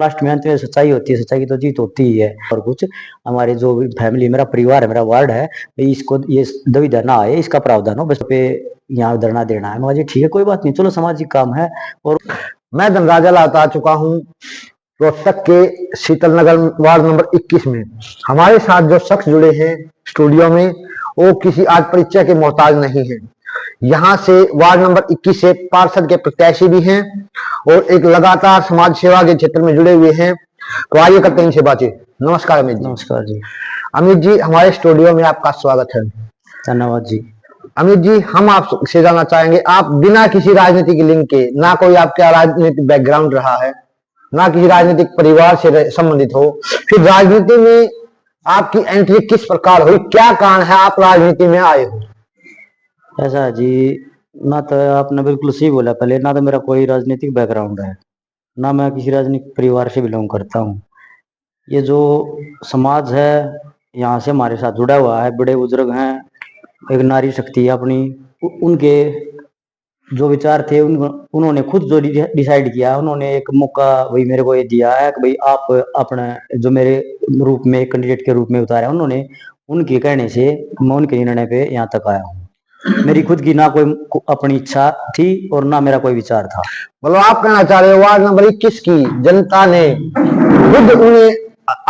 Last में अंत में सच्चाई होती है, सच्चाई की तो जीत होती ही है। और कुछ हमारे जो भी फैमिली, मेरा परिवार है, मेरा वार्ड है, भाई इसको ये दुविधा ना आए, इसका प्रावधान हो बस पे यहाँ धरना देना है। मगर जी ठीक है, कोई बात नहीं, चलो सामाजिक काम है। और मैं धनराजा लाता आ चुका हूँ रोहतक के शीतल नगर वार्ड नंबर 21 में। हमारे साथ जो शख्स जुड़े हैं स्टूडियो में, वो किसी आज परिचय के मोहताज नहीं है। यहाँ से वार्ड नंबर 21 से पार्षद के प्रत्याशी भी हैं और एक लगातार समाज सेवा के क्षेत्र में जुड़े हुए हैं। तो आइए करते हैं इनसे बातचीत। नमस्कार अमित जी। नमस्कार जी। अमित जी, हमारे स्टूडियो में आपका स्वागत है। धन्यवाद जी। अमित जी, हम आपसे जानना चाहेंगे, आप बिना किसी राजनीतिक लिंक के, ना कोई आपका राजनीतिक बैकग्राउंड रहा है, ना किसी राजनीतिक परिवार से संबंधित हो, फिर राजनीति में आपकी एंट्री किस प्रकार हुई, क्या कारण है आप राजनीति में आए हो? ऐसा जी, ना तो आपने बिल्कुल सही बोला, पहले ना तो मेरा कोई राजनीतिक बैकग्राउंड है, ना मैं किसी राजनीतिक परिवार से बिलोंग करता हूँ। ये जो समाज है यहाँ से हमारे साथ जुड़ा हुआ है, बड़े बुजुर्ग हैं, एक नारी शक्ति है अपनी, उनके जो विचार थे उन्होंने खुद जो डिसाइड किया, उन्होंने एक मौका वही मेरे को ये दिया है कि भाई आप अपने जो मेरे रूप में कैंडिडेट के रूप में उतारा, उन्होंने उनके कहने से मैं उनके निर्णय पे यहाँ तक आया हूँ। मेरी खुद की ना कोई अपनी इच्छा थी और ना मेरा कोई विचार था। मतलब आप कहना चाह रहे हो वार्ड नंबर 21 की जनता ने खुद उन्हें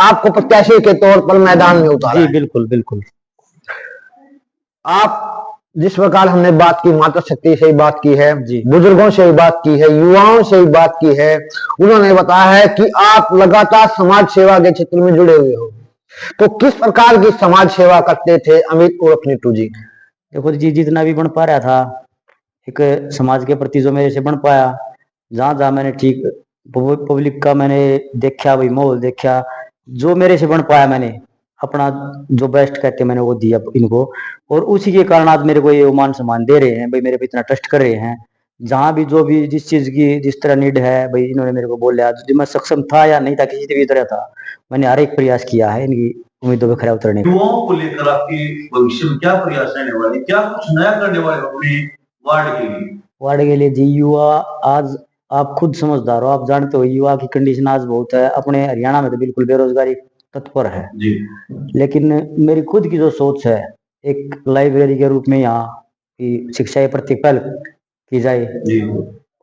आपको प्रत्याशी के तौर पर मैदान में उतारा? जी बिल्कुल बिल्कुल। आप जिस प्रकार हमने बात की, माता शक्ति से ही बात की है, जी, बुजुर्गों से ही बात की है, युवाओं से ही बात की है, उन्होंने बताया है कि आप लगातार समाज सेवा के क्षेत्र में जुड़े हुए हो। तो किस प्रकार की समाज सेवा करते थे अमित उर्फ नीटू जी? देखो जी, जितना भी बन पा रहा था एक समाज के प्रति जो मेरे से बन पाया, जहां जहां मैंने ठीक पब्लिक का मैंने देखा, वही माहौल देखा, जो मेरे से बन पाया मैंने अपना जो बेस्ट कहते मैंने वो दिया इनको। और उसी के कारण आज मेरे को ये मान सम्मान दे रहे हैं, भाई मेरे पे इतना ट्रस्ट कर रहे हैं। जहां भी जो भी जिस चीज की जिस तरह नीड है, भाई इन्होंने मेरे को बोला, जो मैं सक्षम था या नहीं था, किसी भी तरह था, मैंने हर एक प्रयास किया है इनकी उम्मीदों पर खरा उतरने का। युवाओं को लेकर आपके भविष्य में क्या प्रयास रहने वाले, क्या कुछ नया करने वाले अपने वार्ड के लिए? वार्ड के लिए जी, युवा आज आप खुद समझदार हो, आप जानते हो युवा की कंडीशन आज बहुत है अपने हरियाणा में, तो बिल्कुल बेरोजगारी तत्पर है जी। लेकिन मेरी खुद की जो सोच है, एक लाइब्रेरी के रूप में यहाँ की शिक्षा प्रति पहल की जाए जी।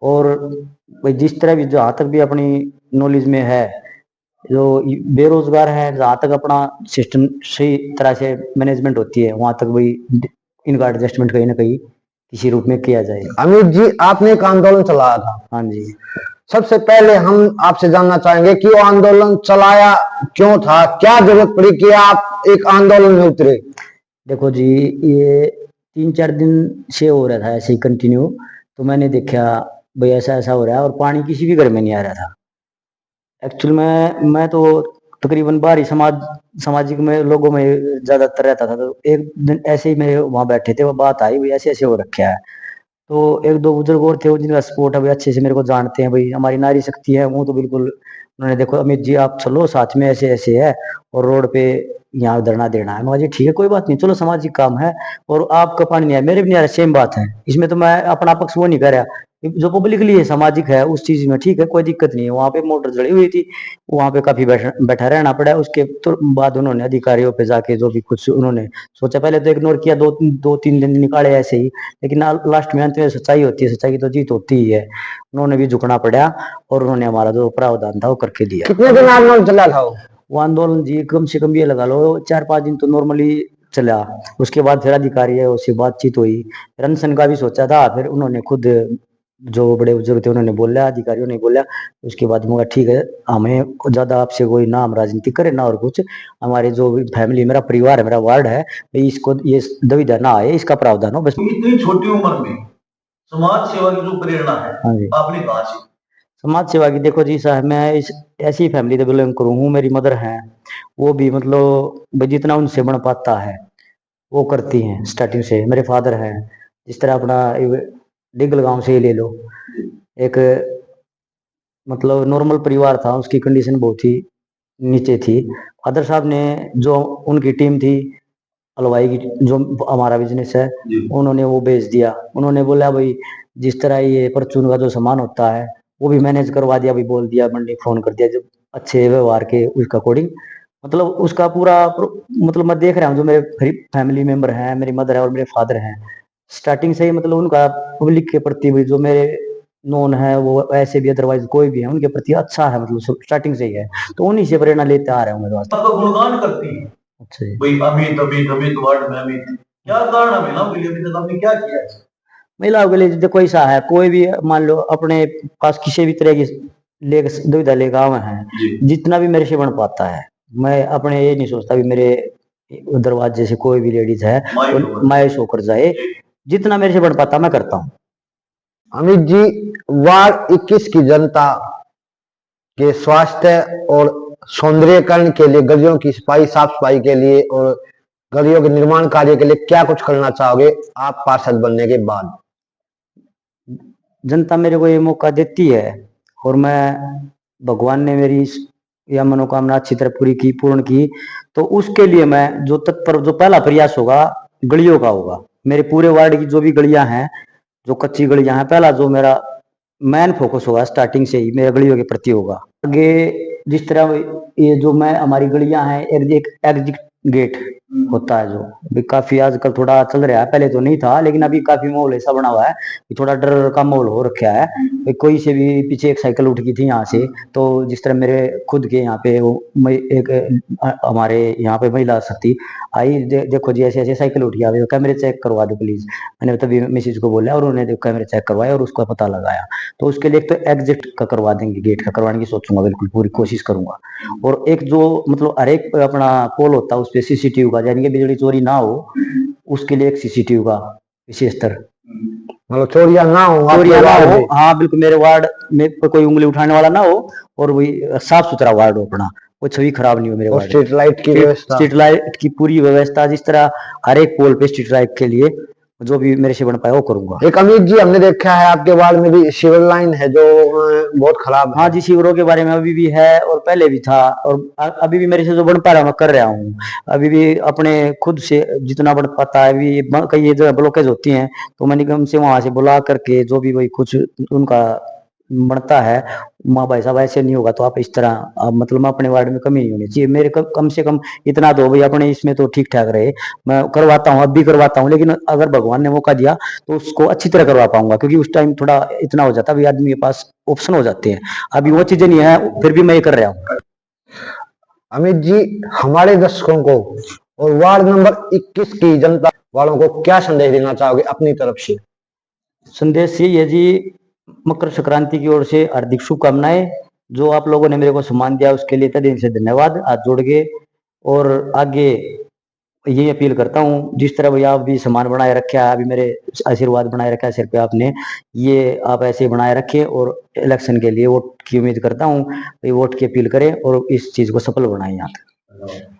और भाई जिस तरह भी जहाँ तक भी अपनी नॉलेज में है, जो बेरोजगार है, जहाँ तक अपना सिस्टम सही तरह से मैनेजमेंट होती है, वहां तक भाई इनका एडजस्टमेंट कहीं ना कहीं किसी रूप में किया जाए। अमित जी, आपने एक आंदोलन चलाया था। हाँ जी। सबसे पहले हम आपसे जानना चाहेंगे कि वो आंदोलन चलाया क्यों था, क्या जरूरत पड़ी कि आप एक आंदोलन में उतरे? देखो जी, ये 3-4 दिन से हो रहा था ऐसे ही कंटिन्यू, तो मैंने देखा भाई ऐसा ऐसा हो रहा है और पानी किसी भी घर में नहीं आ रहा था। एक्चुअल में मैं तो तकरीबन बाहरी सामाजिक में लोगों में ज्यादातर रहता था, तो एक दिन ऐसे ही मेरे वहां बैठे थे, वो बात आई भाई ऐसे ऐसे हो रखा है। तो एक दो बुजुर्ग और थे जिनका सपोर्ट अभी अच्छे से मेरे को जानते हैं, भाई हमारी नारी शक्ति है वो, तो बिल्कुल उन्होंने देखो अमित जी आप चलो साथ में, ऐसे ऐसे है और रोड पे यहाँ धरना देना है। मैं जी ठीक है, कोई बात नहीं, चलो सामाजिक काम है और आपका पानी नहीं आया, मेरे भी नहीं आ रहा, सेम बात है, इसमें तो मैं अपना पक्ष वो नहीं कर रहा, जो पब्लिकली है सामाजिक है उस चीज में ठीक है, कोई दिक्कत नहीं है। वहां पे मोटर जड़ी हुई थी, वहां पे काफी बैठा रहना पड़ा। उसके तो बाद उन्होंने अधिकारियों पे जाके जो भी कुछ उन्होंने सोचा, पहले तो इग्नोर किया, 2-3 दिन निकाले ऐसे ही, लेकिन लास्ट में अंत में सच्चाई होती है, सच्चाई की तो जीत होती ही है। उन्होंने भी झुकना पड़ा और उन्होंने हमारा जो प्रावधान था वो करके दिया। कितने दिन आंदोलन चला था वो आंदोलन जी कम से कम ये लगा लो 4-5 दिन तो नॉर्मली चला। उसके बाद फिर अधिकारी है उससे बातचीत हुई, रनसन का भी सोचा था, फिर उन्होंने खुद जो बड़े बुजुर्ग थे उन्होंने बोला, अधिकारियों ने बोला, उसके बाद मुझे ठीक है, हमें ज्यादा आपसे कोई ना हम राजनीति करें ना और कुछ, हमारे जो फैमिली, मेरा परिवार है, मेरा वार्ड है, इसको ये दुविधा ना आए, इसका प्रावधान हो बस। इतनी छोटी उम्र में समाज सेवा की जो प्रेरणा है, हाँ जी। आपने कहा से? समाज सेवा की देखो जी साहब, मैं इस ऐसी फैमिली से बिलोंग करूँ हूँ, मेरी मदर है वो भी मतलब जितना उनसे बन पाता है वो करती हैं स्टार्टिंग से। मेरे फादर हैं, जिस तरह अपना डिगल गांव से ही ले लो, एक मतलब नॉर्मल परिवार था, उसकी कंडीशन बहुत ही नीचे थी। फादर साहब ने जो उनकी टीम थी हलवाई की, जो हमारा बिजनेस है, उन्होंने वो बेच दिया। उन्होंने बोला भाई जिस तरह ये परचून का जो सामान होता है वो भी मैनेज करवा दिया, भाई बोल दिया, मंडी फोन कर दिया, जब अच्छे व्यवहार के उसका अकॉर्डिंग, मतलब उसका पूरा मतलब मैं देख रहा हूँ जो मेरे फैमिली मेंबर हैं, मेरी मदर है और मेरे फादर हैं, स्टार्टिंग से ही मतलब उनका पब्लिक के प्रति भी जो मेरे नोन है वो ऐसे भी अदरवाइज कोई भी है उनके प्रति अच्छा है, मतलब स्टार्टिंग से ही है, तो उन्हीं से प्रेरणा लेते आ रहे हूँ मेरे वास्ते। आपका गुणगान करती है अच्छा जी। भाई, अमित अमित अमित वार्ड में अमित, क्या कारण है महिलाओं के लिए अभी तक आपने क्या किया है? महिलाओं के लिए देखो ऐसा है, कोई भी मान लो अपने पास किसी भी तरह की दुविधा लेकर आवे हैं, जी जितना भी मेरे से बन पाता है, मैं अपने ये नहीं सोचता भी मेरे दरवाजे से कोई भी लेडीज है माइक और होगा। मायूस होकर जाए, जितना मेरे से बन पाता मैं करता हूँ। अमित जी, वार्ड 21 की जनता के स्वास्थ्य और सौंदर्यीकरण के लिए, गलियों की सफाई साफ सफाई के लिए और गलियों के निर्माण कार्य के लिए क्या कुछ करना चाहोगे आप पार्षद बनने के बाद? जनता मेरे को ये मौका देती है और मैं भगवान ने मेरी यह मनोकामना अच्छी तरह पूर्ण की, तो उसके लिए मैं जो तत्पर जो पहला प्रयास होगा गलियों का होगा, मेरे पूरे वार्ड की जो भी गलियां हैं, जो कच्ची गलियां हैं, पहला जो मेरा मेन फोकस होगा स्टार्टिंग से ही मेरा गलियों के प्रति होगा। आगे जिस तरह ये जो मैं हमारी गलियां हैं, एक एग्जिट गेट होता है जो अभी काफी आजकल थोड़ा चल रहा है, पहले तो नहीं था लेकिन अभी काफी माहौल ऐसा बना हुआ है कि थोड़ा डर का माहौल हो रखा है। कोई से भी पीछे एक साइकिल उठ गई थी यहाँ से, तो जिस तरह मेरे खुद के यहाँ पे एक हमारे यहाँ पे महिला शक्ति आई, देखो जी ऐसे ऐसे साइकिल उठ गया, कैमरे चेक करवा दो प्लीज। मैंने तभी मिसिज को बोला और उन्होंने कैमरे चेक करवाया और उसका पता लगाया, तो उसके लिए एक तो एग्जिट का करवा देंगे, गेट का करवाने की सोचूंगा, बिल्कुल पूरी कोशिश करूंगा। और एक जो मतलब हर एक अपना पोल होता है उस पर सीसीटीवी का, यानी कि बिजली चोरी ना हो, उसके लिए एक सीसीटीवी का विशेष स्तर, मतलब चोरियां ना हो आपके चोरियां ना वार्ड हो, में। हाँ बिल्कुल मेरे वार्ड में कोई उंगली उठाने वाला ना हो, और वही साफ सुथरा वार्ड हो अपना, कोई छवि खराब नहीं हो मेरे और वार्ड स्ट्रीट लाइट की की। व्यवस्था। स्ट्रीट लाइट की पूरी व्यवस्था, जिस तरह हर एक पोल पे स्ट्रीट लाइट के लिए जो भी मेरे से बन पाए वो करूंगा। एक अमित जी, हमने देखा है आपके वार्ड में भी सिविल लाइन है जो बहुत खराब हाँ है। जी, शिविरों के बारे में अभी भी है और पहले भी था, और अभी भी मेरे से जो बन पा रहा है मैं कर रहा हूँ, अभी भी अपने खुद से जितना बन पाता है। अभी कई ये जो ब्लॉकेज होती हैं तो मैं निगम से वहां से बुला करके जो भी वही कुछ उनका बनता है, माँ भाई साहब ऐसे नहीं होगा तो आप इस तरह मतलब मैं अपने वार्ड में कमी नहीं होनी चाहिए, मेरे कम से कम इतना दो भाई अपने इसमें तो ठीक ठाक रहे। मैं करवाता हूँ, अब भी करवाता हूँ, लेकिन अगर भगवान ने मौका दिया तो उसको अच्छी तरह करवा पाऊंगा, क्योंकि उस टाइम थोड़ा इतना हो जाता है आदमी के पास ऑप्शन हो जाते हैं, अभी वो चीजें नहीं है, फिर भी मैं ये कर रहा हूँ। अमित जी, हमारे दर्शकों को और वार्ड नंबर 21 की जनता वालों को क्या संदेश देना चाहोगे अपनी तरफ से? संदेश यही है जी, मकर संक्रांति की ओर से हार्दिक शुभकामनाएं। जो आप लोगों ने मेरे को सम्मान दिया उसके लिए तहे दिल से धन्यवाद, हाथ जोड़ के। और आगे यही अपील करता हूँ, जिस तरह भैया आप भी सम्मान बनाए रखा है, अभी मेरे आशीर्वाद बनाए रखा है सिर पे आपने, ये आप ऐसे बनाए रखे और इलेक्शन के लिए वोट की उम्मीद करता हूँ, वोट की अपील करें और इस चीज को सफल बनाएं यहाँ तक।